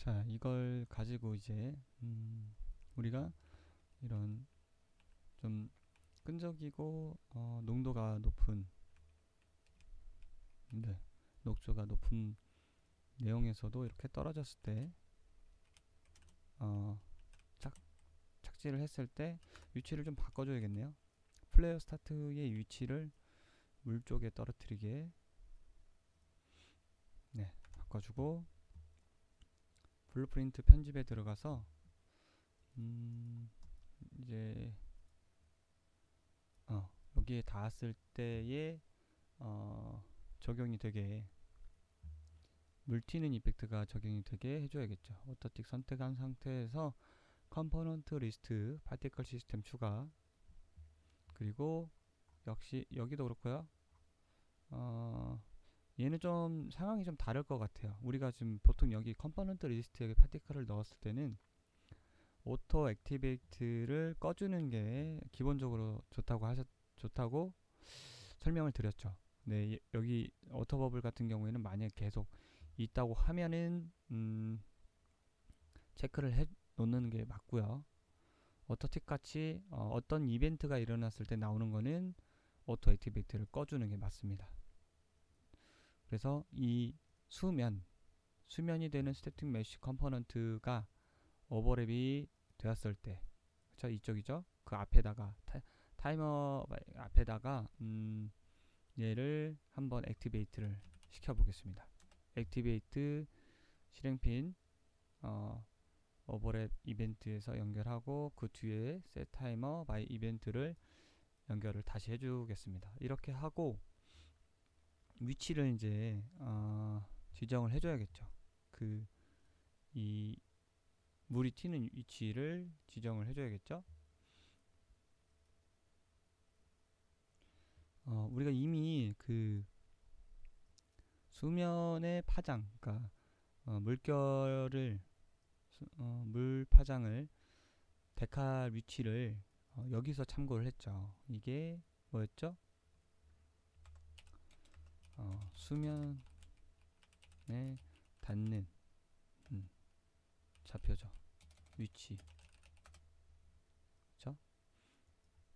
자, 이걸 가지고 이제 우리가 이런 좀 끈적이고 농도가 높은, 네, 녹조가 높은 내용에서도 이렇게 떨어졌을 때 어, 착, 착지를 했을 때 위치를 좀 바꿔줘야겠네요. 플레이어 스타트의 위치를 물 쪽에 떨어뜨리게, 네, 바꿔주고 블루프린트 편집에 들어가서 이제 여기에 닿았을 때의 적용이 되게, 물 튀는 이펙트가 적용이 되게 해줘야겠죠. 오토틱 선택한 상태에서 컴포넌트 리스트 파티클 시스템 추가, 그리고 역시 여기도 그렇고요. 얘는 좀 상황이 좀 다를 것 같아요. 우리가 지금 보통 여기 컴포넌트 리스트에 파티클을 넣었을 때는 오토 액티베이트를 꺼주는 게 기본적으로 좋다고 설명을 드렸죠. 네, 여기 오토버블 같은 경우에는 만약 계속 있다고 하면은 체크를 해 놓는 게 맞고요. 오토틱 같이 어떤 이벤트가 일어났을 때 나오는 거는 오토 액티베이트를 꺼주는 게 맞습니다. 그래서 이 수면이 되는 스태틱 메쉬 컴포넌트가 오버랩이 되었을 때, 그쵸, 이쪽이죠. 그 앞에다가 타이머 앞에다가 얘를 한번 액티베이트를 시켜보겠습니다. 액티베이트 실행핀 오버랩 이벤트에서 연결하고 그 뒤에 set timer by 이벤트를 연결을 다시 해주겠습니다. 이렇게 하고 위치를 이제 지정을 해줘야겠죠. 그 이 물이 튀는 위치를 지정을 해줘야겠죠. 우리가 이미 그 수면의 파장, 그러니까 물결을 물 파장을 데칼 위치를 여기서 참고를 했죠. 이게 뭐였죠? 수면에 닿는 좌표죠. 위치. 그쵸?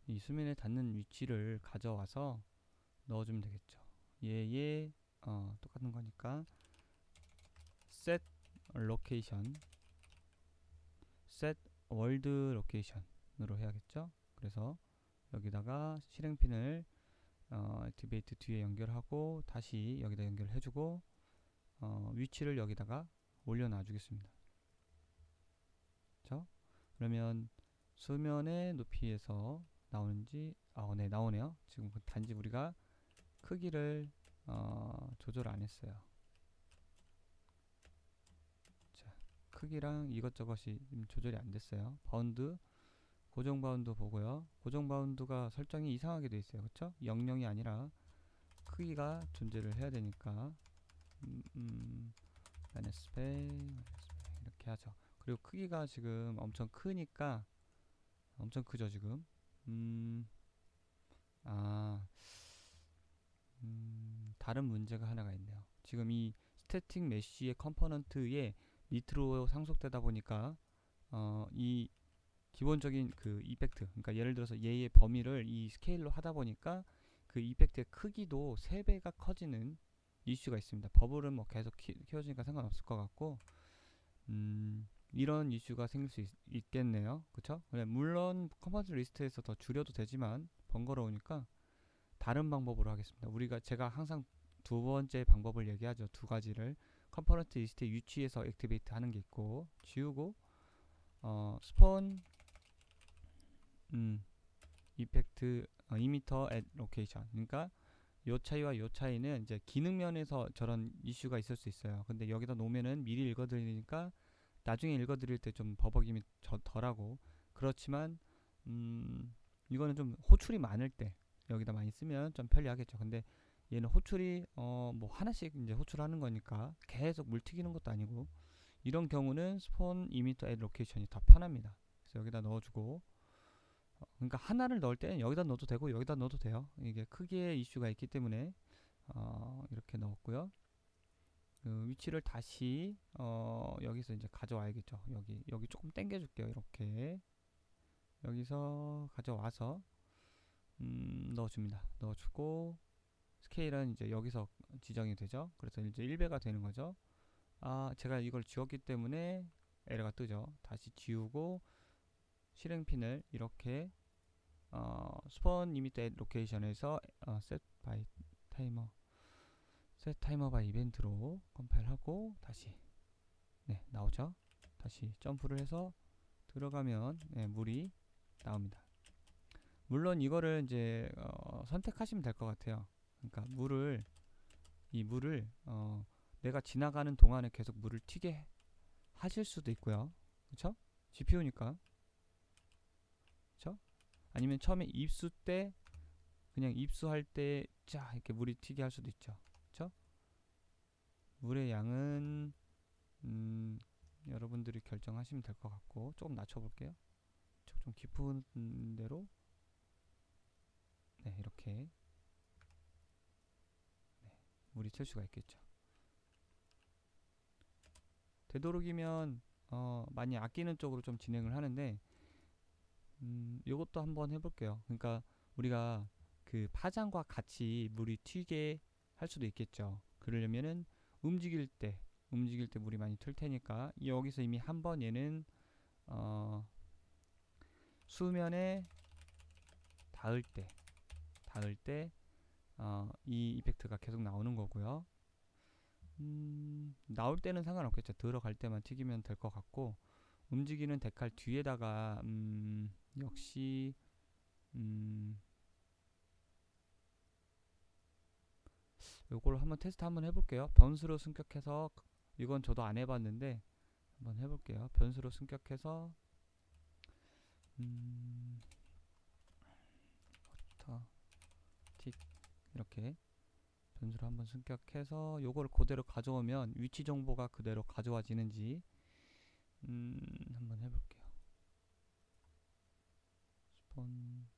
이 수면에 닿는 위치를 가져와서 넣어주면 되겠죠. 얘의 똑같은 거니까 set location, set world location으로 해야겠죠. 그래서 여기다가 실행핀을 액티베이트 뒤에 연결하고 다시 여기다 연결해주고 위치를 여기다가 올려놔 주겠습니다. 그렇죠? 그러면 수면의 높이에서 나오는지, 네, 나오네요. 지금 단지 우리가 크기를 조절 안 했어요. 자, 크기랑 이것저것이 조절이 안 됐어요. 바운드, 고정 바운드 보고요. 고정 바운드가 설정이 이상하게 돼 있어요. 그렇죠? 00이 아니라 크기가 존재를 해야 되니까 마이너스 100 이렇게 하죠. 그리고 크기가 지금 엄청 크니까, 엄청 크죠 지금. 아, 다른 문제가 하나가 있네요. 지금 이 스태틱 메쉬의 컴포넌트에 밑으로 상속되다 보니까 이 기본적인 그 이펙트, 그러니까 예를 들어서 얘의 범위를 이 스케일로 하다 보니까 그 이펙트의 크기도 3배가 커지는 이슈가 있습니다. 버블은 뭐 계속 키워지니까 상관없을 것 같고, 이런 이슈가 생길 수 있겠네요. 그쵸? 물론 컴포넌트 리스트에서 더 줄여도 되지만 번거로우니까 다른 방법으로 하겠습니다. 제가 항상 두 번째 방법을 얘기하죠. 두 가지를. 컴포넌트 리스트의 위치에서 액티베이트 하는 게 있고, 지우고 스폰 이펙트 이미터 앳 로케이션, 그러니까 요 차이와 요 차이는 이제 기능 면에서 저런 이슈가 있을 수 있어요. 근데 여기다 놓으면은 미리 읽어드리니까 나중에 읽어드릴 때 좀 버벅임이 덜하고, 그렇지만 이거는 좀 호출이 많을 때 여기다 많이 쓰면 좀 편리하겠죠. 근데 얘는 호출이 뭐 하나씩 이제 호출하는 거니까 계속 물 튀기는 것도 아니고, 이런 경우는 스폰 이미터 앳 로케이션이 더 편합니다. 그래서 여기다 넣어주고, 그러니까 하나를 넣을 때는 여기다 넣어도 되고 여기다 넣어도 돼요. 이게 크기의 이슈가 있기 때문에 이렇게 넣었고요. 그 위치를 다시 여기서 이제 가져와야겠죠. 여기 조금 당겨줄게요. 이렇게 여기서 가져와서 넣어줍니다. 넣어주고 스케일은 이제 여기서 지정이 되죠. 그래서 이제 1배가 되는 거죠. 아, 제가 이걸 지웠기 때문에 에러가 뜨죠. 다시 지우고 실행핀을 이렇게 스폰 리미트 앳 로케이션에서 set by 타이머 set 타이머 바이 이벤트로 컴파일하고 다시 네, 나오죠. 다시 점프를 해서 들어가면 네, 물이 나옵니다. 물론 이거를 이제 선택하시면 될 것 같아요. 그러니까 이 물을 내가 지나가는 동안에 계속 물을 튀게 하실 수도 있고요. 그쵸? GPU니까. 그쵸? 아니면 처음에 입수 때 그냥 입수할 때 자 이렇게 물이 튀게 할 수도 있죠. 그쵸? 물의 양은 여러분들이 결정하시면 될 것 같고 조금 낮춰볼게요. 좀 깊은 데로 네, 이렇게 네, 물이 튈 수가 있겠죠. 되도록이면 많이 아끼는 쪽으로 좀 진행을 하는데 요것도 한번 해볼게요. 그러니까 우리가 그 파장과 같이 물이 튀게 할 수도 있겠죠. 그러려면은 움직일 때 물이 많이 튈 테니까 여기서 이미 한번 얘는 수면에 닿을 때 이 이펙트가 계속 나오는 거고요. 나올 때는 상관없겠죠. 들어갈 때만 튀기면 될 것 같고 움직이는 데칼 뒤에다가 역시 요걸 한번 테스트 한번 해볼게요. 변수로 승격해서 이건 저도 안 해봤는데 한번 해볼게요. 변수로 승격해서 버터 틱 이렇게 변수로 한번 승격해서 요걸 그대로 가져오면 위치 정보가 그대로 가져와지는지 한번 해볼게요. 스폰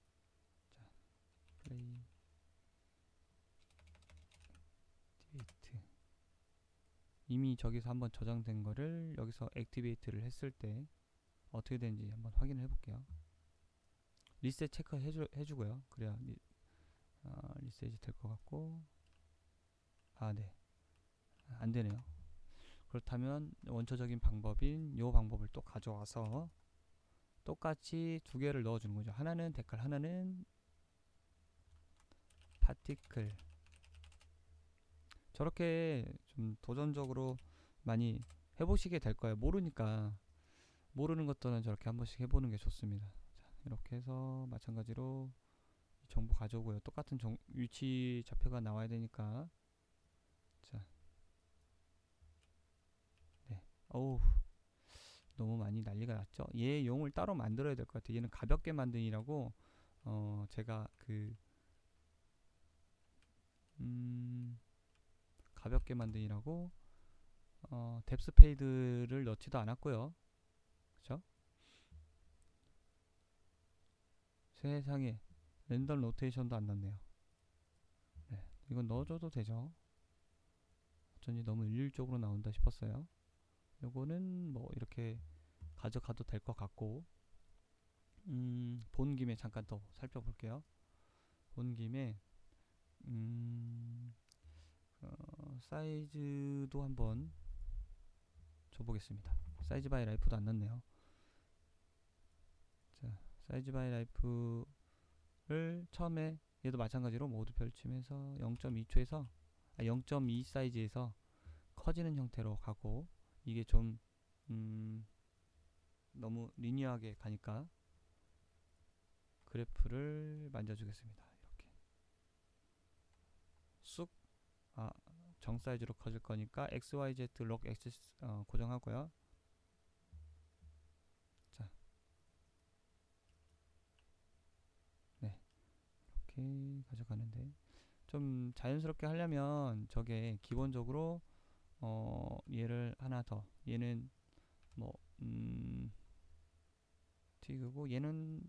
자 플레이 액티베이트 이미 저기서 한번 저장된 거를 여기서 액티베이트를 했을 때 어떻게 되는지 한번 확인을 해볼게요. 리셋 체크 해주고요. 그래야 리셋이 될 것 같고 네 안되네요. 그렇다면 원초적인 방법인 요 방법을 또 가져와서 똑같이 두 개를 넣어주는 거죠. 하나는 데칼, 하나는 파티클. 저렇게 좀 도전적으로 많이 해보시게 될 거예요. 모르는 것들은 저렇게 한 번씩 해보는 게 좋습니다. 자, 이렇게 해서 마찬가지로 정보 가져오고요. 똑같은 위치 좌표가 나와야 되니까 자, 네, 어우 너무 많이 난리가 났죠. 얘 용을 따로 만들어야 될 것 같아요. 얘는 가볍게 만드니라고 제가 가볍게 만드니라고 뎁스 페이드를 넣지도 않았고요. 그쵸? 세상에 랜덤 로테이션도 안 넣네요. 네, 이건 넣어줘도 되죠. 어쩐지 너무 일률적으로 나온다 싶었어요. 요거는 뭐 이렇게 가져가도 될 것 같고 본 김에 잠깐 더 살펴볼게요. 본 김에 사이즈도 한번 줘보겠습니다. 사이즈 바이 라이프도 안 넣네요. 자, 사이즈 바이 라이프를 처음에 얘도 마찬가지로 모두 펼치면서 0.2초에서 0.2 사이즈에서 커지는 형태로 가고 이게 좀 너무 리니어하게 가니까 그래프를 만져주겠습니다. 이렇게 쑥 정 사이즈로 커질 거니까 XYZ 록 액시스 고정하고요. 자, 네, 이렇게 가져가는데 좀 자연스럽게 하려면 저게 기본적으로 얘를 하나 더 얘는 뭐 튀그고 얘는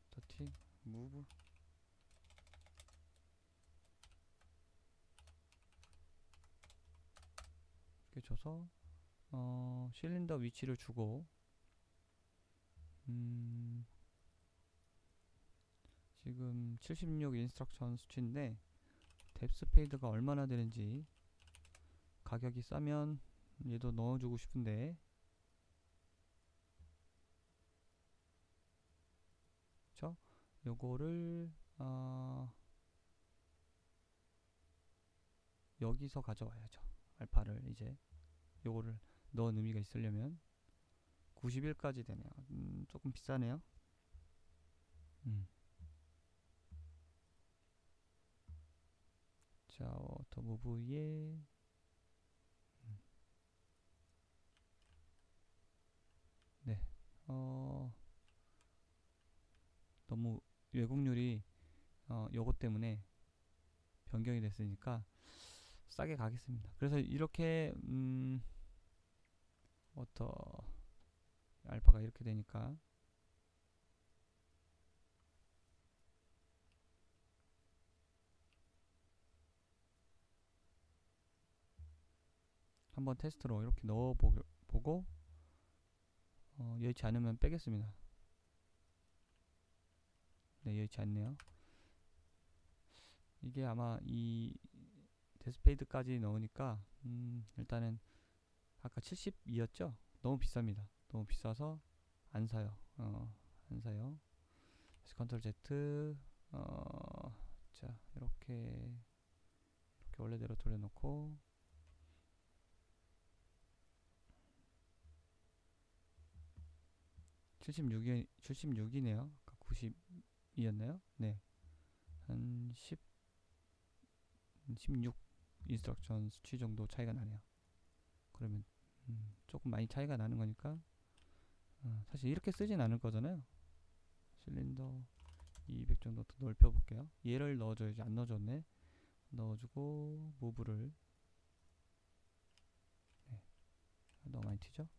더티 무브 이렇게 줘서 실린더 위치를 주고 지금 76 인스트럭션 수치인데 뎁스 페이드가 얼마나 되는지 가격이 싸면 얘도 넣어주고 싶은데 그쵸? 요거를 여기서 가져와야죠. 알파를 이제 요거를 넣은 의미가 있으려면 91까지 되네요. 조금 비싸네요. 자, 워터무브에 네, 너무 왜곡률이 요것 때문에 변경이 됐으니까 싸게 가겠습니다. 그래서 이렇게 워터 알파가 이렇게 되니까 한번 테스트로 이렇게 넣어보고 여의치 않으면 빼겠습니다. 네, 여의치 않네요. 이게 아마 이 데스페이드까지 넣으니까 일단은 아까 72였죠? 너무 비쌉니다. 너무 비싸서 안 사요. 안 사요. 다시 컨트롤 Z 자 이렇게 원래대로 돌려놓고 (76) 76이네요. 아까 92였나요? 네, 한 16 인스트럭션 수치 정도 차이가 나네요. 그러면 조금 많이 차이가 나는 거니까 사실 이렇게 쓰진 않을 거잖아요. 실린더 200 정도 더 넓혀 볼게요. 얘를 넣어줘야지. 안 넣어줬네. 넣어주고 무브를 네. 너무 많이 튀죠?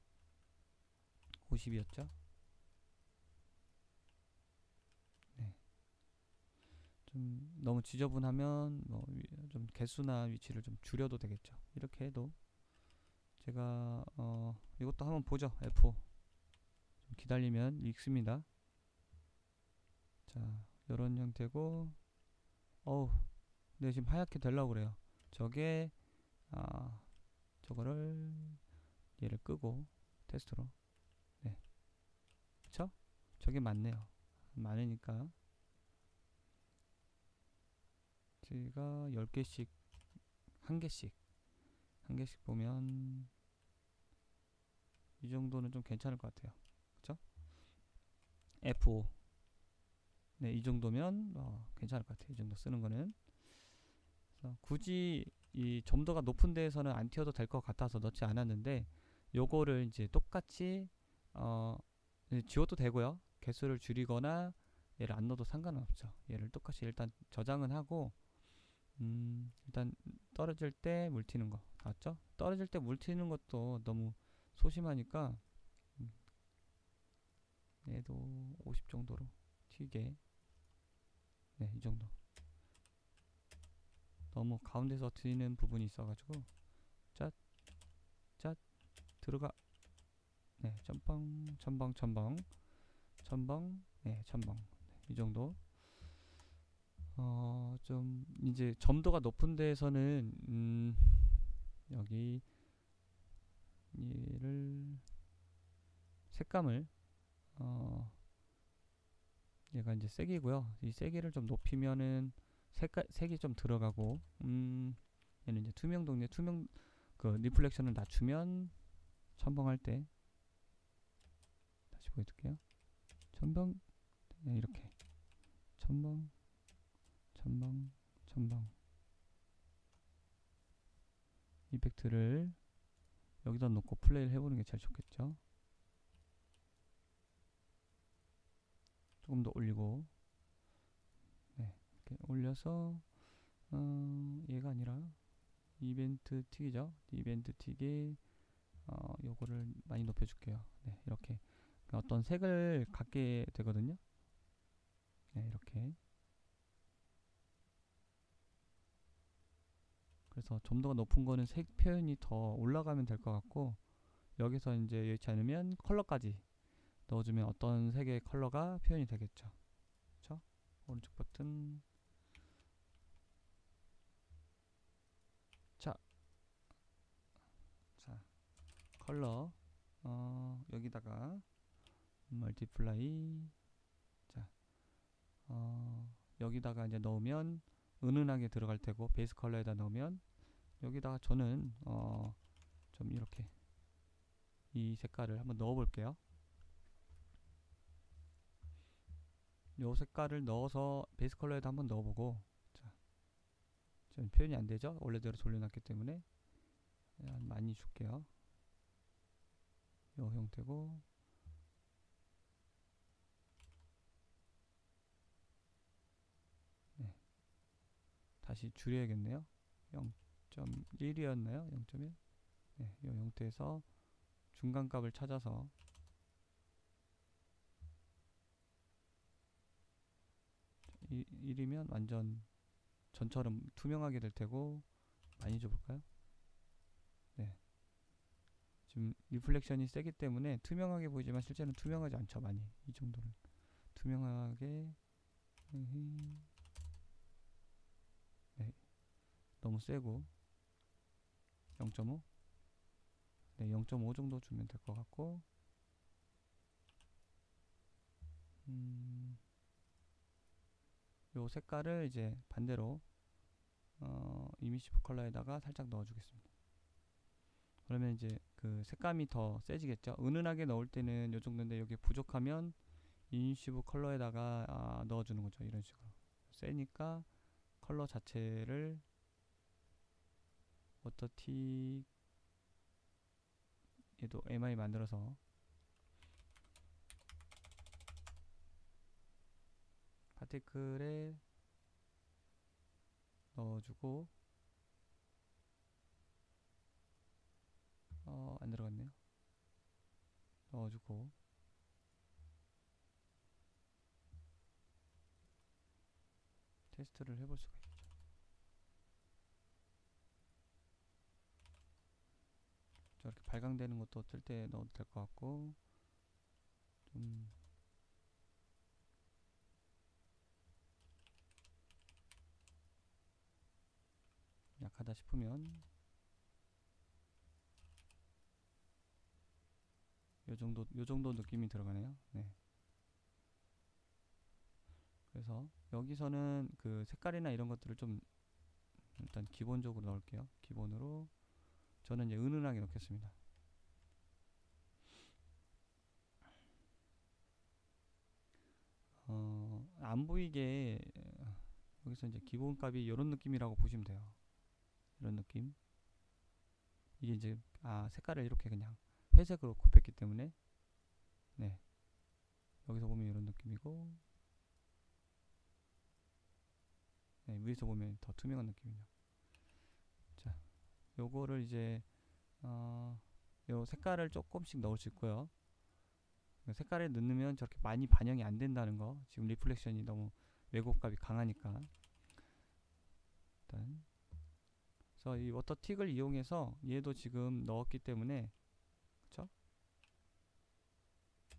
50이었죠? 네. 좀 너무 지저분하면 좀 개수나 위치를 좀 줄여도 되겠죠. 이렇게 해도 제가 이것도 한번 보죠. F5 좀 기다리면 읽습니다. 자, 요런 형태고 네, 지금 하얗게 되려고 그래요. 저게 저거를 얘를 끄고 테스트로 네, 그쵸? 저게 맞네요. 많으니까 제가 10개씩 한 개씩 보면 이 정도는 좀 괜찮을 것 같아요. 그쵸? F5 네, 이 정도면 괜찮을 것 같아요. 이 정도 쓰는 거는. 그래서 굳이 이 점도가 높은 데에서는 안 튀어도 될 것 같아서 넣지 않았는데 요거를 이제 똑같이 지워도 되고요. 개수를 줄이거나 얘를 안 넣어도 상관은 없죠. 얘를 똑같이 일단 저장은 하고 일단 떨어질 때 물 튀는 거 나왔죠? 떨어질 때 물 튀는 것도 너무 소심하니까 얘도 50 정도로 튀게 네, 이 정도. 너무 가운데서 튀는 부분이 있어가지고 짠 들어가 네, 첨벙 네, 첨벙 이 정도. 좀 이제 점도가 높은 데에서는 여기 얘를 색감을 얘가 이제 색이고요. 이 세기를 좀 높이면은 색이 좀 들어가고 얘는 이제 투명도인데 그 리플렉션을 낮추면 첨벙할 때 다시 보여드릴게요. 첨벙 네, 이렇게 첨벙 이펙트를 여기다 놓고 플레이를 해보는 게 제일 좋겠죠. 조금 더 올리고 네, 이렇게 올려서 얘가 아니라 이벤트 틱이죠. 이벤트 틱이 요거를 많이 높여줄게요. 네, 이렇게 어떤 색을 갖게 되거든요. 네, 이렇게 그래서 점도가 높은 거는 색 표현이 더 올라가면 될 것 같고, 여기서 이제 여의치 않으면 컬러까지 넣어주면 어떤 색의 컬러가 표현이 되겠죠. 그쵸? 오른쪽 버튼. 자, 자, 컬러. 여기다가 멀티플라이. 자, 여기다가 이제 넣으면 은은하게 들어갈 테고, 베이스 컬러에다 넣으면 여기다가 저는 좀 이렇게 이 색깔을 한번 넣어 볼게요. 요 색깔을 넣어서 베이스 컬러에다 한번 넣어보고, 자, 지금 표현이 안 되죠? 원래대로 돌려놨기 때문에 많이 줄게요. 요 형태고, 네, 다시 줄여야겠네요. 0.1이었나요? 0.1? 네, 요 형태에서 중간값을 찾아서 1이면 완전 전처럼 투명하게 될 테고, 많이 줘볼까요? 네, 지금 리플렉션이 세기 때문에 투명하게 보이지만 실제는 투명하지 않죠. 많이 이 정도는 투명하게. 네, 너무 세고 0.5. 네, 0.5 정도 주면 될 것 같고, 요 색깔을 이제 반대로 이미시브 컬러에다가 살짝 넣어주겠습니다. 그러면 이제 그 색감이 더 세지겠죠. 은은하게 넣을 때는 요 정도인데, 여기 부족하면 이미시브 컬러에다가 넣어주는 거죠. 이런 식으로 세니까 컬러 자체를 워터틱 얘도 MI 만들어서 파티클에 넣어주고, 안 들어갔네요. 넣어주고, 테스트를 해볼 수가 있겠죠. 저렇게 발광되는 것도 틀 때 넣어도 될 것 같고, 좀 약하다 싶으면 요 정도 느낌이 들어가네요. 네. 그래서 여기서는 그 색깔이나 이런 것들을 좀 일단 기본적으로 넣을게요. 기본으로 저는 이제 은은하게 넣겠습니다. 안 보이게 여기서 이제 기본값이 이런 느낌이라고 보시면 돼요. 이런 느낌. 이게 이제 색깔을 이렇게 그냥 회색으로 곱했기 때문에, 네, 여기서 보면 이런 느낌이고, 네, 위에서 보면 더 투명한 느낌이죠. 자, 요거를 이제 요 색깔을 조금씩 넣을 수 있고요. 색깔을 넣으면 저렇게 많이 반영이 안 된다는 거, 지금 리플렉션이 너무 왜곡감이 강하니까. 일단 그래서 이 워터틱을 이용해서 얘도 지금 넣었기 때문에, 그쵸?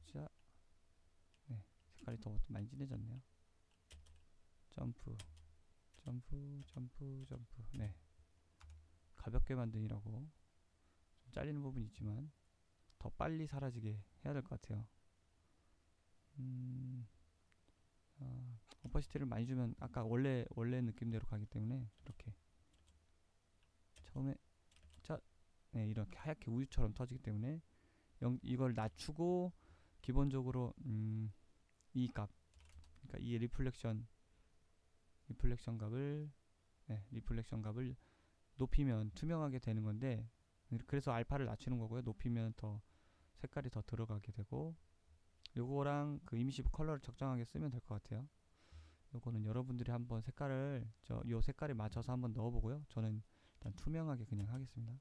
자, 네, 색깔이 더 많이 진해졌네요. 점프, 점프, 점프, 점프. 네, 가볍게 만드니라고 좀 잘리는 부분이 있지만 더 빨리 사라지게 해야 될 것 같아요. 오퍼시티를 많이 주면 아까 원래 느낌대로 가기 때문에 이렇게 처음에, 자, 네, 이렇게 하얗게 우유처럼 터지기 때문에 이걸 낮추고, 기본적으로 이 값, 그러니까 이 리플렉션 값을, 네, 리플렉션 값을 높이면 투명하게 되는 건데, 그래서 알파를 낮추는 거고요. 높이면 더 색깔이 더 들어가게 되고, 요거랑 그 이미시브 컬러를 적정하게 쓰면 될 것 같아요. 요거는 여러분들이 한번 색깔을 요 색깔에 맞춰서 한번 넣어보고요. 저는 일단 투명하게 그냥 하겠습니다.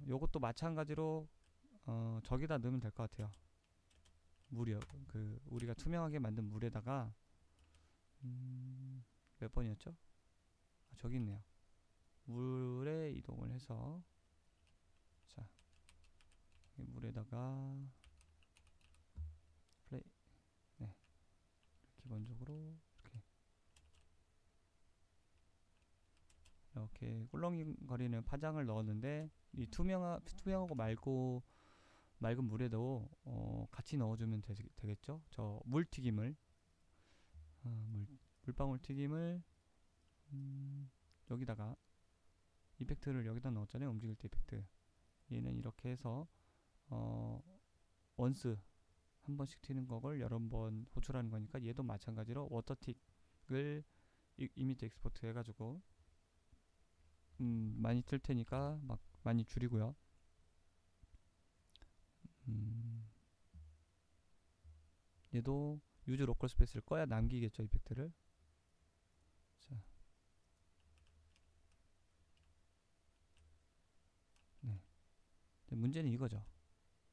요것도 마찬가지로 저기다 넣으면 될 것 같아요. 물이요. 그 우리가 투명하게 만든 물에다가 몇 번이었죠? 저기 있네요. 물에 이동을 해서, 자, 이 물에다가 플레이, 네, 기본적으로 이렇게 꿀렁거리는 파장을 넣었는데, 이 투명하고 맑은 물에도 같이 넣어주면 되겠죠. 저 물튀김을, 물방울 튀김을, 여기다가 이펙트를 여기다 넣었잖아요. 움직일 때 이펙트. 얘는 이렇게 해서 원스 한 번씩 튀는 거를 여러 번 호출하는 거니까, 얘도 마찬가지로 워터틱을 이미트 엑스포트 해가지고 많이 틀 테니까 막 많이 줄이고요. 얘도 유즈 로컬 스페이스를 꺼야 남기겠죠, 이펙트를. 자, 네. 문제는 이거죠.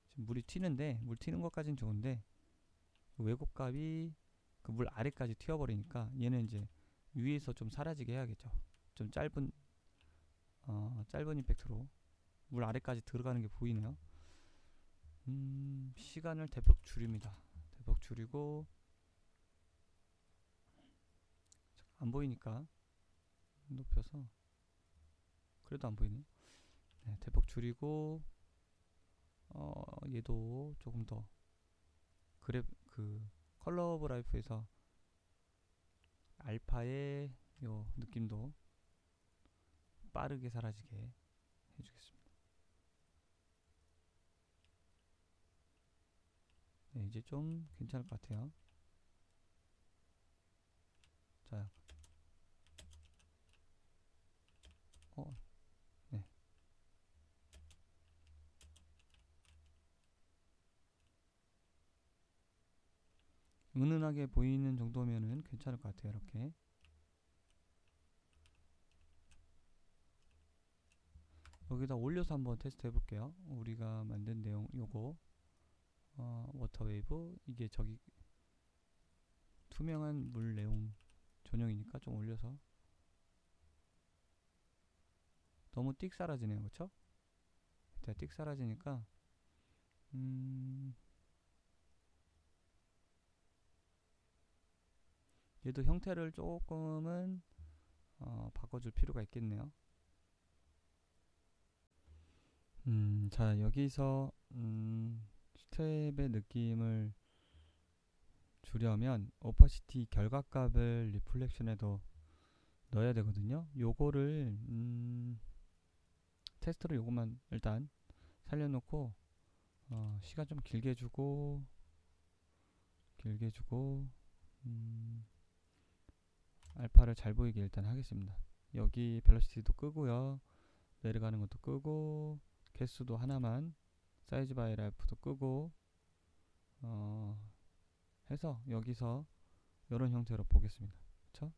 지금 물이 튀는데, 물 튀는 것까진 좋은데 그 왜곡값이 그 물 아래까지 튀어버리니까 얘는 이제 위에서 좀 사라지게 해야겠죠. 좀 짧은 이펙트로 물 아래까지 들어가는 게 보이네요. 시간을 대폭 줄입니다. 대폭 줄이고, 안 보이니까 높여서, 그래도 안 보이네. 네, 대폭 줄이고, 얘도 조금 더 그 컬러 오브 라이프에서 알파의 요 느낌도 빠르게 사라지게 해주겠습니다. 네, 이제 좀 괜찮을 것 같아요. 자, 네. 은은하게 보이는 정도면은 괜찮을 것 같아요. 이렇게. 여기다 올려서 한번 테스트 해볼게요. 우리가 만든 내용 요거, 워터웨이브, 이게 저기 투명한 물 내용 전용이니까 좀 올려서. 너무 띡 사라지네요, 그쵸? 띡 사라지니까 얘도 형태를 조금은 바꿔줄 필요가 있겠네요. 자, 여기서 스텝의 느낌을 주려면 오퍼시티 결과값을 리플렉션에도 넣어야 되거든요. 요거를 테스트로 요것만 일단 살려놓고, 시간 좀 길게 주고 알파를 잘 보이게 일단 하겠습니다. 여기 벨로시티도 끄고요, 내려가는 것도 끄고, 개수도 하나만, 사이즈 바이 라이프도 끄고 해서 여기서 이런 형태로 보겠습니다. 그쵸?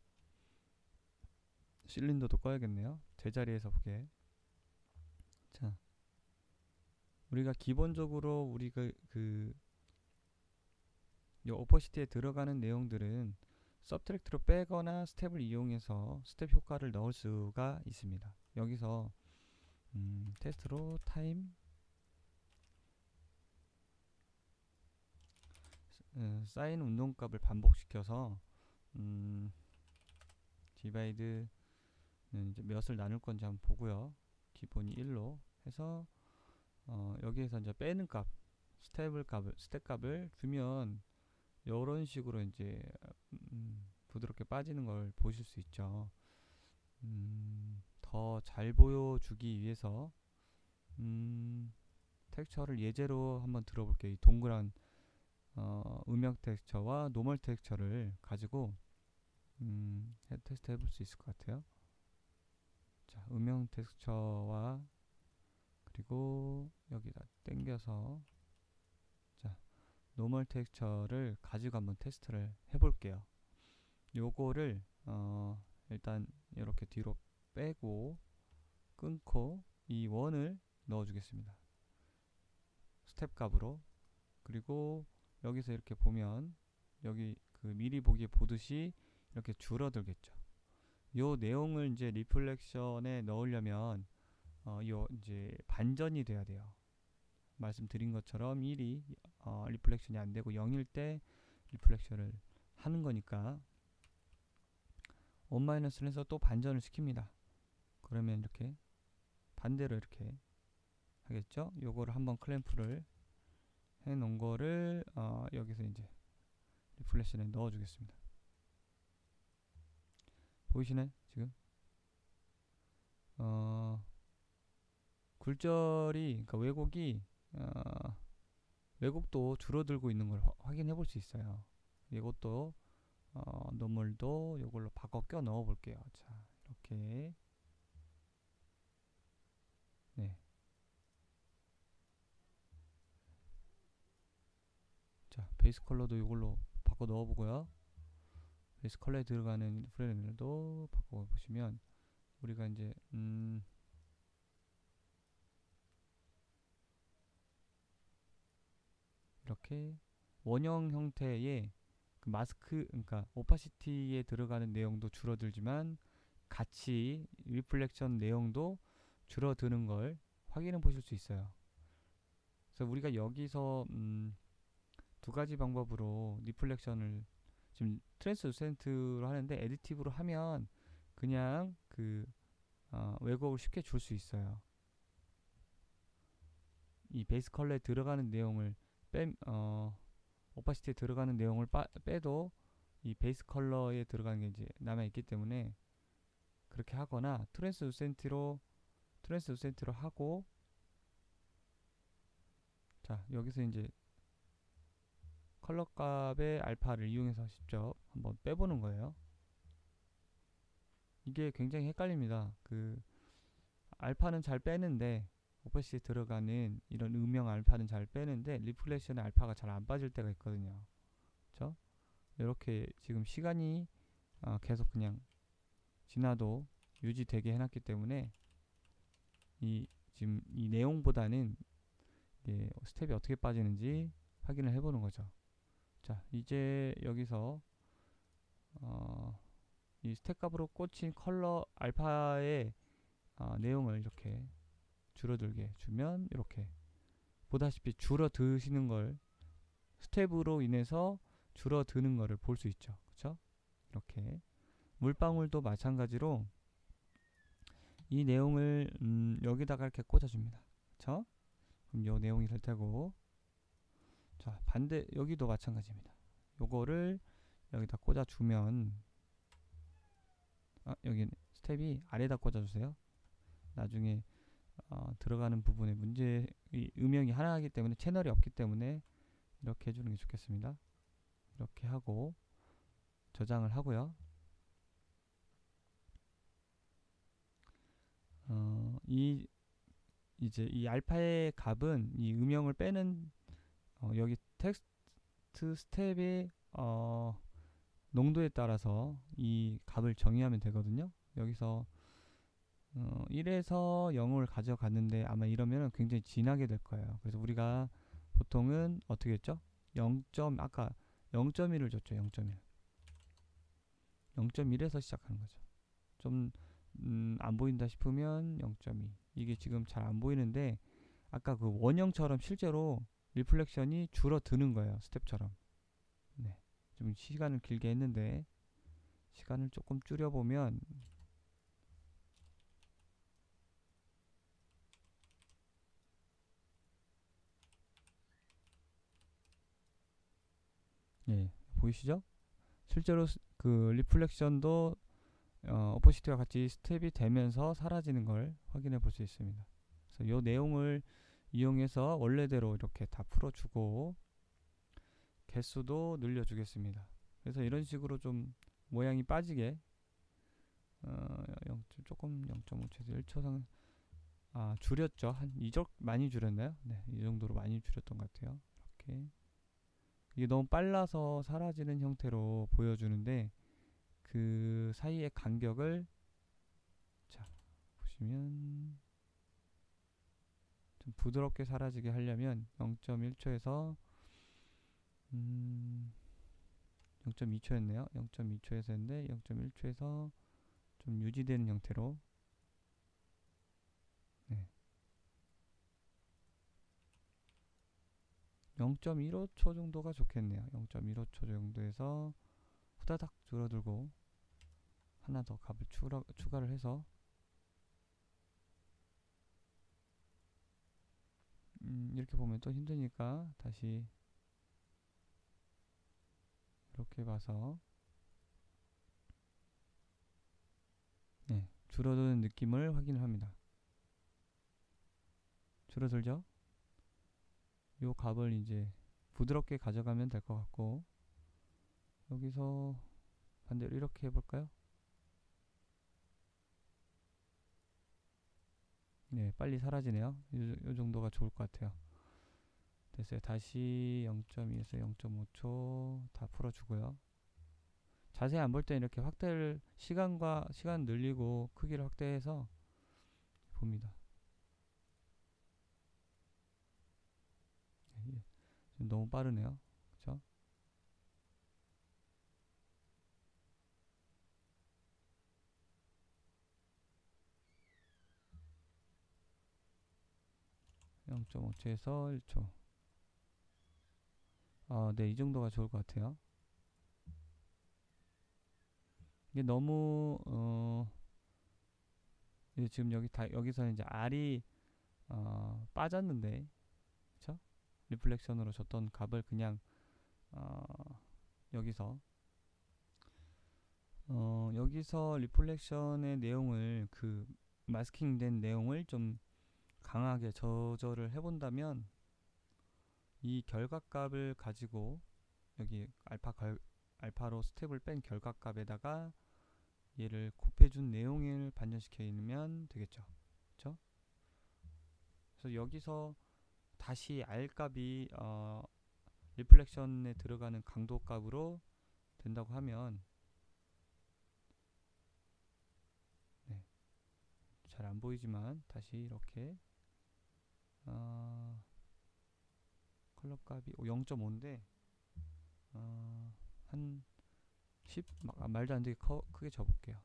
실린더도 꺼야겠네요. 제자리에서 보게. 자, 우리가 기본적으로 우리가 이 오퍼시티에 들어가는 내용들은 서브트랙트로 빼거나 스텝을 이용해서 스텝 효과를 넣을 수가 있습니다. 여기서 테스트로 타임 사인 운동값을 반복시켜서 디바이드는 이제 몇을 나눌 건지 한번 보고요. 기본이 1로 해서 여기에서 이제 빼는 값, 스텝 값을 주면 이런 식으로 이제 부드럽게 빠지는 걸 보실 수 있죠. 더 잘 보여주기 위해서 텍스처를 예제로 한번 들어볼게요. 이 동그란 음영 텍스처와 노멀 텍스처를 가지고 테스트 해볼 수 있을 것 같아요. 자, 음영 텍스처와, 그리고 여기다 당겨서, 자, 노멀 텍스처를 가지고 한번 테스트를 해볼게요. 요거를 일단 이렇게 뒤로 빼고 끊고 이 원을 넣어주겠습니다. 스텝 값으로. 그리고 여기서 이렇게 보면 여기 그 미리 보기에 보듯이 이렇게 줄어들겠죠. 요 내용을 이제 리플렉션에 넣으려면 요 이제 반전이 돼야 돼요. 말씀드린 것처럼 1이 리플렉션이 안 되고 0일 때 리플렉션을 하는 거니까 원-를 해서 또 반전을 시킵니다. 그러면 이렇게 반대로 이렇게 하겠죠. 요거를 한번 클램프를 해 놓은 거를 여기서 이제 리플렉션에 넣어 주겠습니다. 보이시나요? 지금 굴절이, 그러니까 왜곡도 줄어들고 있는 걸 확인해 볼 수 있어요. 이것도 노멀도 이걸로 바꿔 껴 넣어 볼게요. 자, 이렇게. 네. 자, 베이스 컬러도 이걸로 바꿔 넣어 보고요. 베이스 컬러에 들어가는 프레임들도 바꿔 보시면 우리가 이제 이렇게 원형 형태의 그 마스크, 그러니까 오파시티에 들어가는 내용도 줄어들지만 같이 리플렉션 내용도 줄어드는 걸 확인해 보실 수 있어요. 그래서 우리가 여기서 두 가지 방법으로 리플렉션을 지금 트랜스루센트로 하는데, 애디티브로 하면 그냥 그 왜곡을 쉽게 줄 수 있어요. 이 베이스 컬러에 들어가는 내용을 오파시티에 들어가는 내용을 빼도 이 베이스 컬러에 들어가는 게 이제 남아 있기 때문에 그렇게 하거나 트랜스루센트로 하고, 자, 여기서 이제 컬러 값의 알파를 이용해서 직접 한번 빼보는 거예요. 이게 굉장히 헷갈립니다. 그 알파는 잘 빼는데, 오퍼시티에 들어가는 이런 음영 알파는 잘 빼는데 리플렉션의 알파가 잘 안 빠질 때가 있거든요. 그렇죠? 이렇게 지금 시간이 계속 그냥 지나도 유지되게 해놨기 때문에 지금 이 내용보다는 스텝이 어떻게 빠지는지 확인을 해보는 거죠. 자, 이제 여기서 이 스텝 값으로 꽂힌 컬러 알파의 내용을 이렇게 줄어들게 주면, 이렇게 보다시피 줄어드시는 걸, 스텝으로 인해서 줄어드는 거를 볼 수 있죠. 그쵸? 이렇게 물방울도 마찬가지로 이 내용을 여기다가 이렇게 꽂아줍니다. 그쵸? 그럼 요 내용이 될 테고, 자, 반대 여기도 마찬가지입니다. 요거를 여기다 꽂아주면, 여기 스텝이 아래다 꽂아주세요. 나중에 들어가는 부분에 음영이 하나이기 때문에, 채널이 없기 때문에 이렇게 해주는 게 좋겠습니다. 이렇게 하고 저장을 하고요. 이제 이 알파의 값은 이 음영을 빼는 여기 텍스트 스텝의 농도에 따라서 이 값을 정의하면 되거든요. 여기서 1에서 0을 가져갔는데 아마 이러면 굉장히 진하게 될 거예요. 그래서 우리가 보통은 어떻게 했죠? 아까 0.1을 줬죠. 0.1. 0.1에서 시작하는 거죠. 좀 안 보인다 싶으면 0.2. 이게 지금 잘 안 보이는데 아까 그 원형처럼 실제로 리플렉션이 줄어드는 거예요. 스텝처럼. 네. 좀 시간을 길게 했는데 시간을 조금 줄여보면, 예, 보이시죠? 실제로 그 리플렉션도 오퍼시티와 같이 스텝이 되면서 사라지는 걸 확인해 볼 수 있습니다. 그래서 이 내용을 이용해서 원래대로 이렇게 다 풀어주고 개수도 늘려주겠습니다. 그래서 이런 식으로 좀 모양이 빠지게 0.5초에서 1초 줄였죠. 한 이적 많이 줄였나요? 네, 이 정도로 많이 줄였던 것 같아요. 이렇게 이게 너무 빨라서 사라지는 형태로 보여주는데, 그 사이의 간격을, 자, 보시면 좀 부드럽게 사라지게 하려면 0.1초에서 0.2초였네요. 0.2초에서 했는데 0.1초에서 좀 유지되는 형태로. 네. 0.15초 정도가 좋겠네요. 0.15초 정도에서 후다닥 줄어들고 하나 더 값을 추가를 해서 이렇게 보면 또 힘드니까 다시 이렇게 봐서 네, 줄어드는 느낌을 확인을 합니다. 줄어들죠? 요 값을 이제 부드럽게 가져가면 될 것 같고, 여기서 반대로 이렇게 해볼까요? 네, 빨리 사라지네요. 요 정도가 좋을 것 같아요. 됐어요. 다시 0.2에서 0.5초 다 풀어주고요. 자세히 안 볼 때는 이렇게 확대를 시간 늘리고 크기를 확대해서 봅니다. 네, 지금 너무 빠르네요. 그쵸? (0. 0.5초에서 1초) 네, 이 정도가 좋을 것 같아요. 이게 너무 이제 지금 여기서 이제 R이 빠졌는데, 그쵸? 리플렉션으로 줬던 값을 그냥 어, 여기서 여기서 리플렉션의 내용을 그 마스킹된 내용을 좀 강하게 조절을 해본다면 이 결과값을 가지고 여기 알파로 스텝을 뺀 결과값에다가 얘를 곱해준 내용을 반전시키면 되겠죠. 그쵸? 그래서 여기서 다시 R 값이 리플렉션에 들어가는 강도 값으로 된다고 하면, 네, 잘 안 보이지만 다시 이렇게 컬러 값이 0.5인데 한 10 말도 안 되게 크게 접을게요.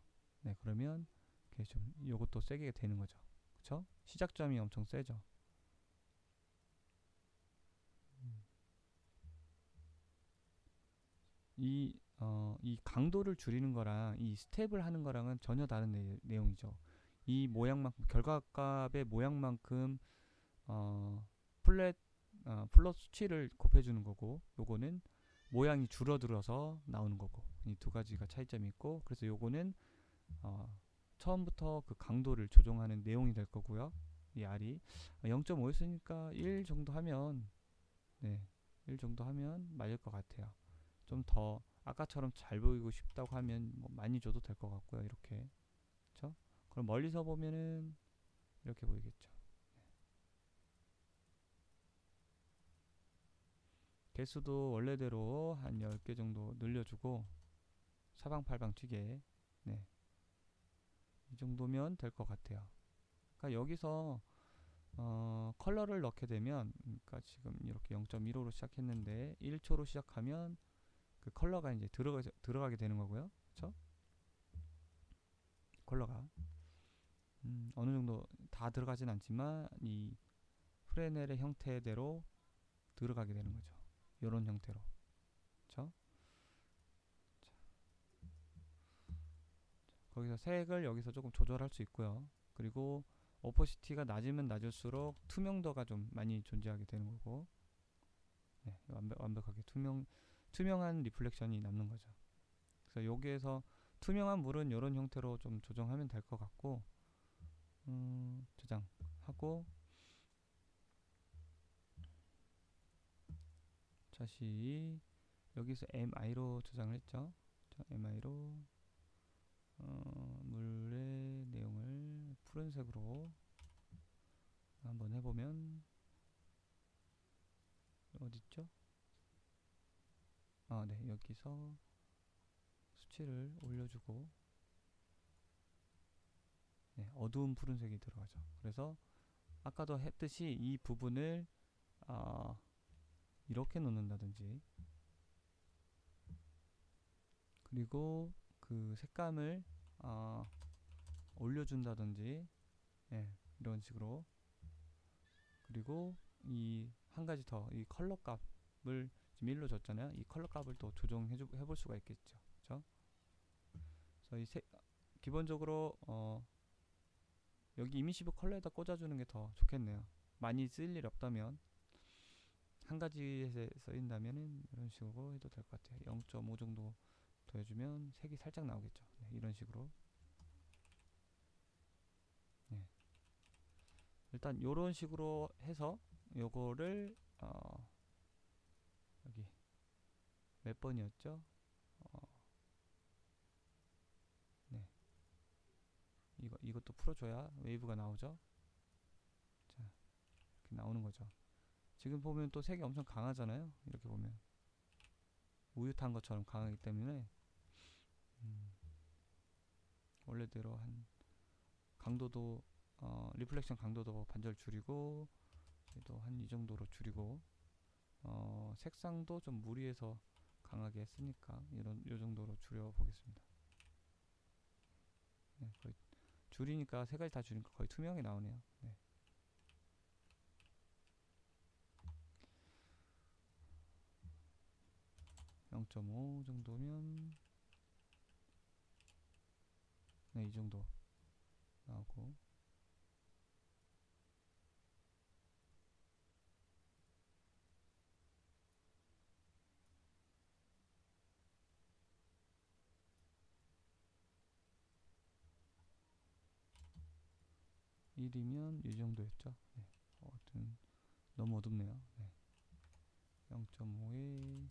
네, 그러면 이렇게 좀 요것도 세게 되는 거죠. 그쵸? 시작점이 엄청 세죠. 이 강도를 줄이는 거랑 이 스텝을 하는 거랑은 전혀 다른 내용이죠. 이 모양만큼, 결과값의 모양만큼 플롯 수치를 곱해주는 거고, 요거는 모양이 줄어들어서 나오는 거고, 이 두 가지가 차이점이 있고, 그래서 요거는 처음부터 그 강도를 조정하는 내용이 될 거고요. 이 R이 0.5였으니까 1 정도 하면, 네, 1 정도 하면 맞을 것 같아요. 좀 더 아까처럼 잘 보이고 싶다고 하면 뭐 많이 줘도 될 것 같고요. 이렇게, 그쵸? 그럼 멀리서 보면은 이렇게 보이겠죠. 개수도 원래대로 한 10개 정도 늘려주고 사방팔방 튀게, 네, 이 정도면 될 것 같아요. 그러니까 여기서 컬러를 넣게 되면, 그러니까 지금 이렇게 0.15로 시작했는데 1초로 시작하면 그 컬러가 이제 들어가게 되는 거고요. 그쵸? 컬러가 어느 정도 다 들어가진 않지만 이 프레넬의 형태대로 들어가게 되는 거죠. 요런 형태로. 그쵸? 거기서 색을 여기서 조금 조절할 수 있고요. 그리고 오퍼시티가 낮으면 낮을수록 투명도가 좀 많이 존재하게 되는 거고, 네, 완벽하게 투명한 리플렉션이 남는 거죠. 그래서 여기에서 투명한 물은 이런 형태로 좀 조정하면 될 것 같고, 저장하고 다시 여기서 MI로 저장을 했죠. MI로 물의 내용을 푸른색으로 한번 해보면 어딨죠? 네, 여기서 수치를 올려주고, 네, 어두운 푸른색이 들어가죠. 그래서 아까도 했듯이 이 부분을 이렇게 놓는다든지, 그리고 그 색감을 올려준다든지, 예, 이런 식으로. 그리고 이 한 가지 더, 이 컬러 값을 지금 1로 줬잖아요. 이 컬러 값을 또 해볼 수가 있겠죠. 그렇죠? 그래서 기본적으로 여기 이미시브 컬러에다 꽂아주는 게 더 좋겠네요. 많이 쓸 일 없다면, 한 가지에 쓰인다면은 이런 식으로 해도 될 것 같아요. 0.5 정도 더해주면 색이 살짝 나오겠죠. 네, 이런 식으로. 네. 일단 이런 식으로 해서 요거를 여기 몇 번이었죠? 네, 이것도 풀어줘야 웨이브가 나오죠. 자, 이렇게 나오는 거죠. 지금 보면 또 색이 엄청 강하잖아요. 이렇게 보면 우유 탄 것처럼 강하기 때문에 원래대로 한 강도도 리플렉션 강도도 반절 줄이고, 또 한 이 정도로 줄이고, 색상도 좀 무리해서 강하게 했으니까 요 정도로 줄여 보겠습니다. 네, 거의 줄이니까 세 가지 다 줄이니까 거의 투명하게 나오네요. 네. (0.5) 정도면, 네, 이 정도 나오고, (1이면) 이 정도였죠. 네. 아무튼 너무 어둡네요. 네. (0.5에)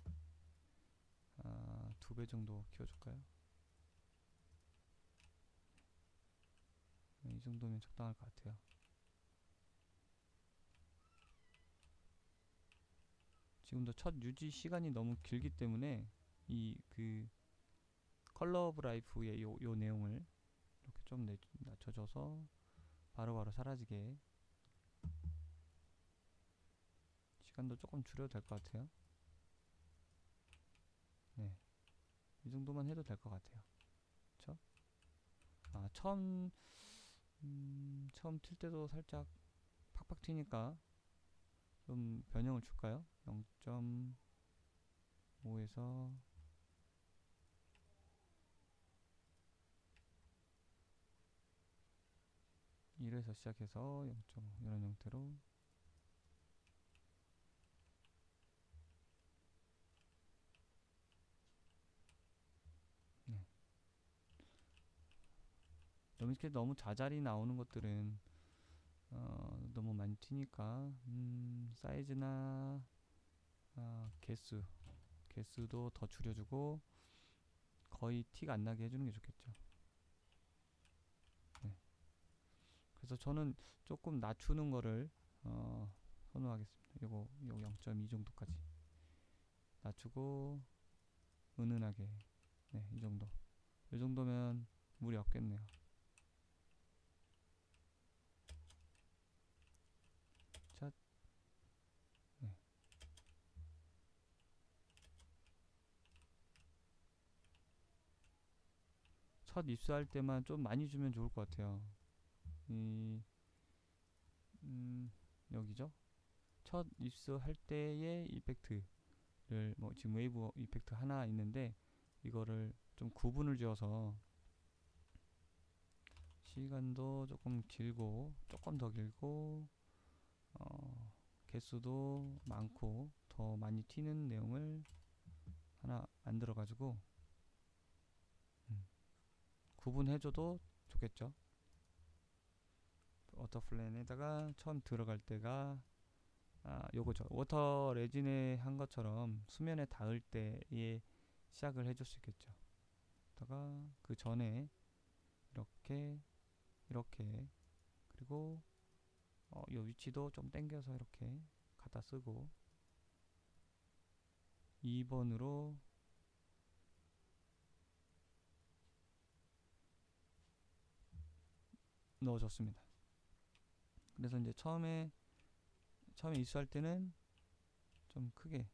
2배 정도 키워줄까요? 네, 이 정도면 적당할 것 같아요. 지금도 첫 유지 시간이 너무 길기 때문에 이 컬러 오브 라이프의 요 내용을 이렇게 좀 낮춰줘서 바로바로 사라지게, 시간도 조금 줄여도 될 것 같아요. 네, 이 정도만 해도 될 것 같아요. 그쵸? 처음 튈 때도 살짝 팍팍 튀니까 좀 변형을 줄까요? 0.5에서 1에서 시작해서 0.5 이런 형태로. 네. 이렇게 너무 자잘이 나오는 것들은 너무 많이 튀니까 사이즈나 개수도 더 줄여주고 거의 티가 안 나게 해주는 게 좋겠죠. 네. 그래서 저는 조금 낮추는 거를 선호하겠습니다. 요거 0.2 정도까지 낮추고 은은하게, 네, 이 정도. 이 정도면 무리 없겠네요. 자, 네. 첫 입수할 때만 좀 많이 주면 좋을 것 같아요. 여기죠. 첫 입수할 때의 이펙트를, 뭐 지금 웨이브 이펙트 하나 있는데 이거를 좀 구분을 지어서 시간도 조금 길고, 조금 더 길고, 개수도 많고 더 많이 튀는 내용을 하나 만들어 가지고 구분해줘도 좋겠죠. 워터플랜에다가 처음 들어갈 때가 요거죠. 워터 레진에 한 것처럼 수면에 닿을 때에 시작을 해줄 수 있겠죠. 다가 그 전에 이렇게 그리고 요 위치도 좀 당겨서 이렇게 갖다 쓰고 2번으로 넣어줬습니다. 그래서 이제 처음에 입수할 때는 좀 크게,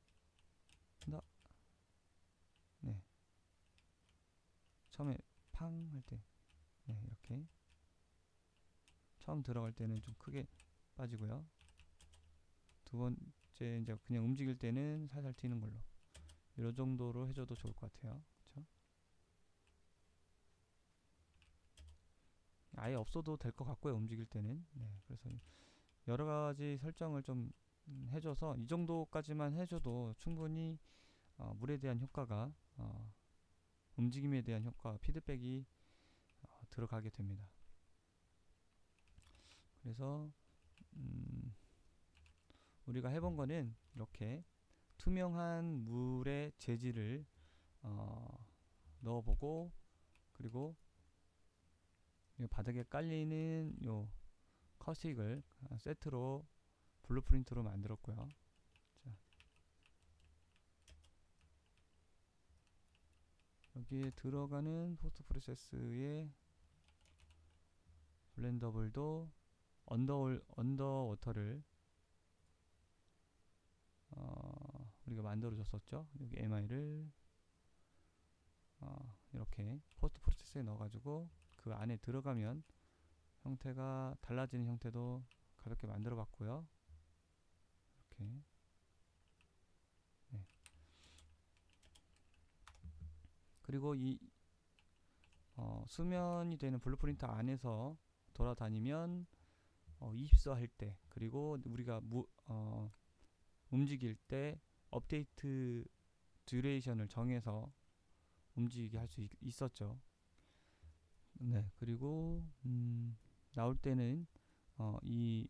네, 처음에 팡 할 때, 네, 이렇게 처음 들어갈 때는 좀 크게 빠지고요. 두 번째 이제 그냥 움직일 때는 살살 튀는 걸로. 이 정도로 해줘도 좋을 것 같아요. 그쵸? 아예 없어도 될 것 같고요. 움직일 때는. 네, 그래서 여러 가지 설정을 좀 해줘서 이 정도까지만 해줘도 충분히 물에 대한 효과가 움직임에 대한 효과, 피드백이 들어가게 됩니다. 그래서 우리가 해본 거는 이렇게 투명한 물의 재질을 넣어보고, 그리고 바닥에 깔리는 요 커식을 세트로 블루프린트로 만들었고요. 자, 여기에 들어가는 포스트 프로세스의 블렌더블도 언더워터를 우리가 만들어 줬었죠. 여기 MI를 이렇게 포스트 프로세스에 넣어가지고 그 안에 들어가면 형태가 달라지는 형태도 가볍게 만들어 봤고요. 이렇게. 네. 그리고 이 수면이 되는 블루프린트 안에서 돌아다니면 이입서 할 때, 그리고 우리가 움직일 때 업데이트 듀레이션을 정해서 움직이게 할 수 있었죠. 네, 그리고 나올 때는 이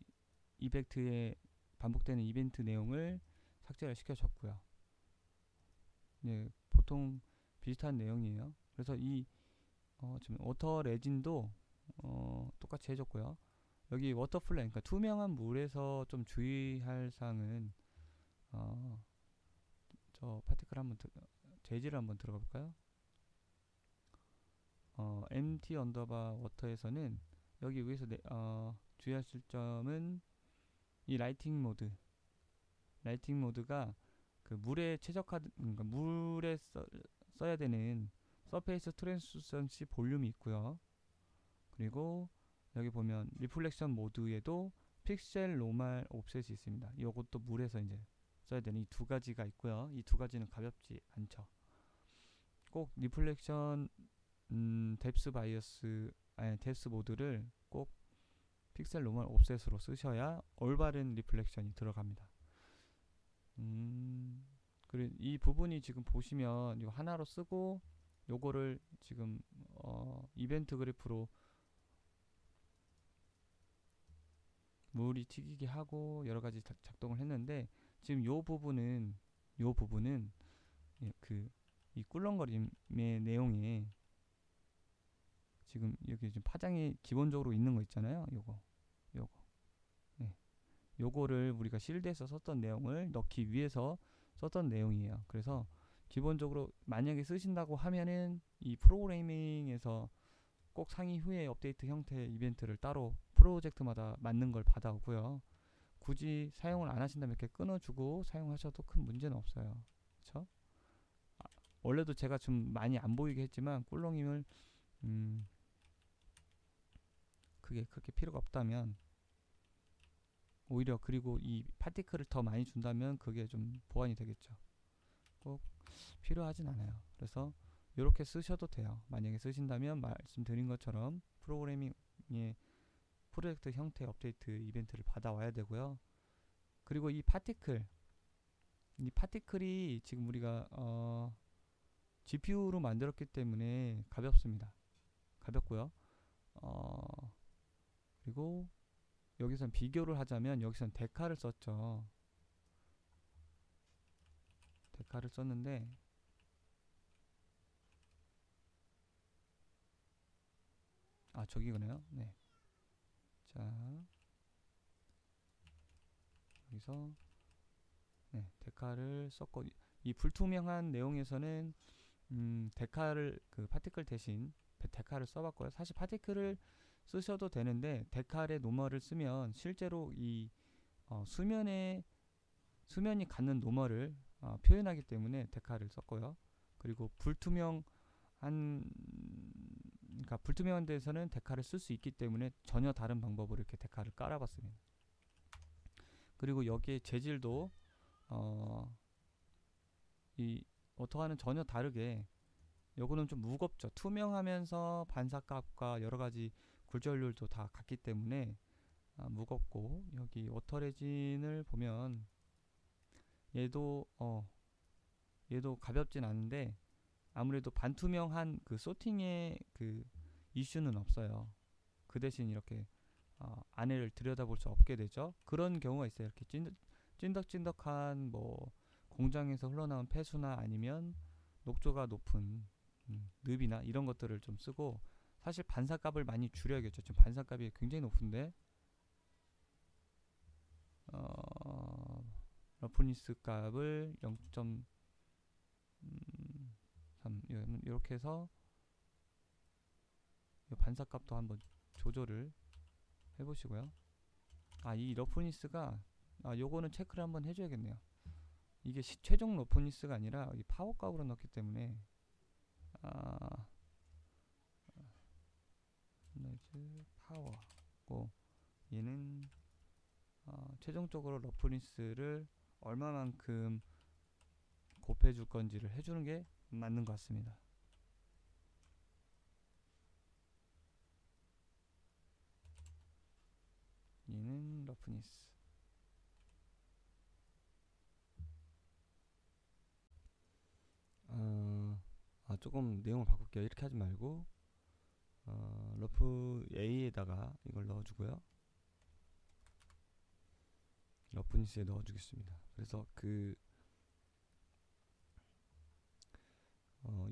이펙트에 반복되는 이벤트 내용을 삭제를 시켜줬고요. 네, 보통 비슷한 내용이에요. 그래서 이 지금 워터 레진도 똑같이 해줬고요. 여기 워터플레이, 그러니까 투명한 물에서 좀 주의할 사항은 저 파티클 한번 재질을 한번 들어가 볼까요? MT 언더바 워터에서는 여기 위에서 주의하실 점은 이 라이팅 모드가 그 물에 그러니까 물에 써야 되는 서페이스 트랜스루선시 볼륨이 있고요. 그리고 여기 보면 리플렉션 모드에도 픽셀 노멀 옵셋이 있습니다. 이것도 물에서 이제 써야 되는 이 두 가지가 있고요. 이 두 가지는 가볍지 않죠. 꼭 리플렉션 뎁스 모드를 꼭 픽셀 노멀 옵셋으로 쓰셔야 올바른 리플렉션이 들어갑니다. 그리고 이 부분이 지금 보시면 이거 하나로 쓰고 요거를 지금 이벤트 그래프로 물이 튀기게 하고 여러 가지 작동을 했는데, 지금 요 부분은 이 꿀렁거림의 내용에 지금 여기 지금 파장이 기본적으로 있는 거 있잖아요. 요거 네. 요거를 우리가 실드에서 썼던 내용을 넣기 위해서 썼던 내용이에요. 그래서 기본적으로 만약에 쓰신다고 하면은 이 프로그래밍에서 꼭 상위 후에 업데이트 형태 이벤트를 따로 프로젝트마다 맞는 걸 받아오고요. 굳이 사용을 안 하신다면 이렇게 끊어주고 사용하셔도 큰 문제는 없어요. 그쵸? 원래도 제가 좀 많이 안 보이게 했지만 꿀렁임을 그게 그렇게 필요가 없다면 오히려, 그리고 이 파티클을 더 많이 준다면 그게 좀 보완이 되겠죠. 꼭 필요하진 않아요. 그래서 이렇게 쓰셔도 돼요. 만약에 쓰신다면 말씀드린 것처럼 프로그래밍의 프로젝트 형태 업데이트 이벤트를 받아와야 되고요. 그리고 이 파티클이 지금 우리가 GPU로 만들었기 때문에 가볍고요. 그리고 여기선 비교를 하자면 여기선 데카를 썼죠. 데카를 썼는데 저기구나요. 네. 자, 여기서 네, 데카를 썼고, 이 불투명한 내용에서는 데카를 그 파티클 대신 데카를 써봤고요. 사실 파티클을 쓰셔도 되는데 데칼의 노멀을 쓰면 실제로 이 수면이 갖는 노멀을 표현하기 때문에 데칼을 썼고요. 그리고 불투명한 그러니까 불투명한 데에서는 데카를 쓸 수 있기 때문에 전혀 다른 방법으로 이렇게 데카를 깔아봤습니다. 그리고 여기에 재질도 이 오토와는 전혀 다르게 요거는 좀 무겁죠. 투명하면서 반사값과 여러가지 굴절률도 다 같기 때문에 무겁고, 여기 워터레진을 보면 얘도 얘도 가볍진 않은데 아무래도 반투명한 그 소팅의 그 이슈는 없어요. 그 대신 이렇게 안에를 들여다볼 수 없게 되죠. 그런 경우가 있어요. 이렇게 찐덕찐덕한 뭐 공장에서 흘러나온 폐수나 아니면 녹조가 높은 늪이나 이런 것들을 좀 쓰고, 사실 반사값을 많이 줄여야겠죠. 지금 반사값이 굉장히 높은데 러프니스 값을 0.3 이렇게 해서 이 반사값도 한번 조절을 해보시고요. 이 러프니스가 요거는 체크를 한번 해줘야겠네요. 이게 최종 러프니스가 아니라 이 파워값으로 넣기 때문에 노이즈 파워고, 얘는 최종적으로 러프니스를 얼마만큼 곱해줄 건지를 해주는 게 맞는 것 같습니다. 얘는 러프니스. 조금 내용을 바꿀게요. 이렇게 하지 말고 러프 A에다가 이걸 넣어주고요. 러프니스에 넣어주겠습니다. 그래서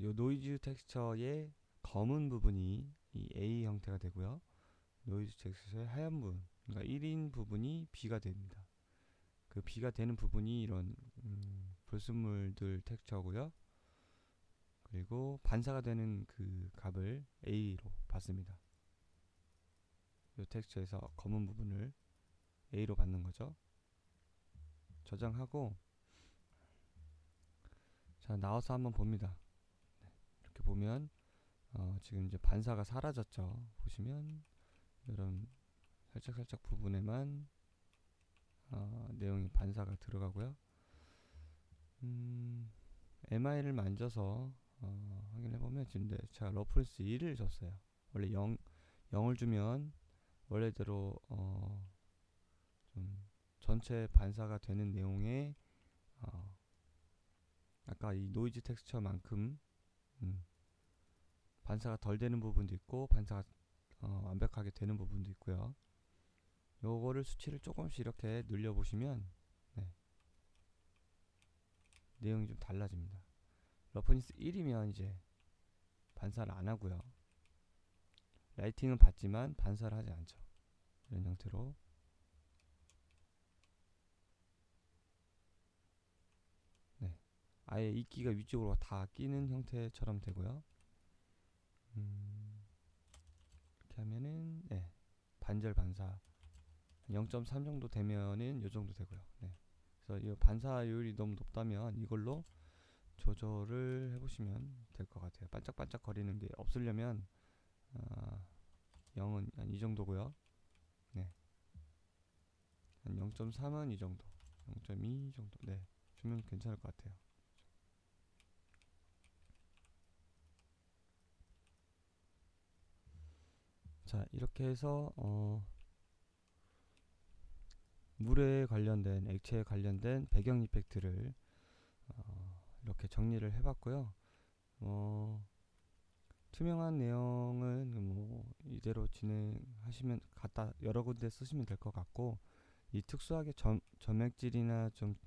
요 노이즈 텍스처의 검은 부분이 이 A 형태가 되고요. 노이즈 텍스처의 하얀 부분, 그러니까 1인 부분이 B가 됩니다. 그 B가 되는 부분이 이런 불순물들 텍스처고요. 그리고 반사가 되는 그 값을 A로 받습니다. 이 텍스처에서 검은 부분을 A로 받는 거죠. 저장하고, 자, 나와서 한번 봅니다. 이렇게 보면 지금 이제 반사가 사라졌죠. 보시면 이런 살짝살짝 부분에만 내용이 반사가 들어가고요. MI를 만져서 확인해보면 지금 제가 러프니스 1을 줬어요. 원래 0을 주면 원래대로 좀 전체 반사가 되는 내용에 아까 이 노이즈 텍스처만큼 반사가 덜 되는 부분도 있고 반사가 완벽하게 되는 부분도 있고요. 요거를 수치를 조금씩 이렇게 늘려보시면 내용이 좀 달라집니다. 러프니스 1이면 이제 반사를 안 하고요. 라이팅은 받지만 반사를 하지 않죠. 이런 형태로 아예 이끼가 위쪽으로 다 끼는 형태처럼 되고요. 이렇게 하면은 반절 반사 0.3 정도 되면은 요 정도 되고요. 그래서 이 반사율이 너무 높다면 이걸로 조절을 해보시면 될 것 같아요. 반짝반짝 거리는 게 없으려면 0은 한 이 정도고요. 한 0.3은 이 정도, 0.2 정도 주면 괜찮을 것 같아요. 자, 이렇게 해서 물에 관련된, 액체에 관련된 배경 이펙트를 이렇게 정리를 해봤고요. 투명한 내용은 뭐 이대로 진행하시면 갖다 여러 군데 쓰시면 될 것 같고, 이 특수하게 점액질이나 좀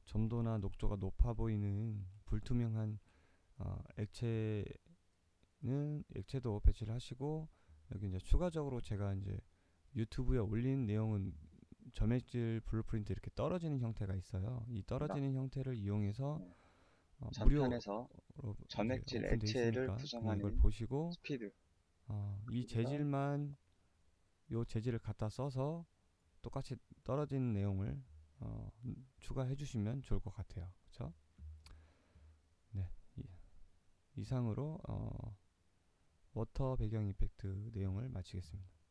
점도나 녹조가 높아 보이는 불투명한 액체도 배치를 하시고, 여기 이제 추가적으로 제가 이제 유튜브에 올린 내용은 점액질 블루프린트 이렇게 떨어지는 형태가 있어요. 이 떨어지는 형태를 이용해서 무료로 전편에서 점액질 오픈돼 액체를 있으니까 그냥 이걸 구성하는 보시고 스피드 이 재질만 요 재질을 갖다 써서 똑같이 떨어지는 내용을 추가해 주시면 좋을 것 같아요. 그렇죠? 네, 이상으로 워터 배경 이펙트 내용을 마치겠습니다.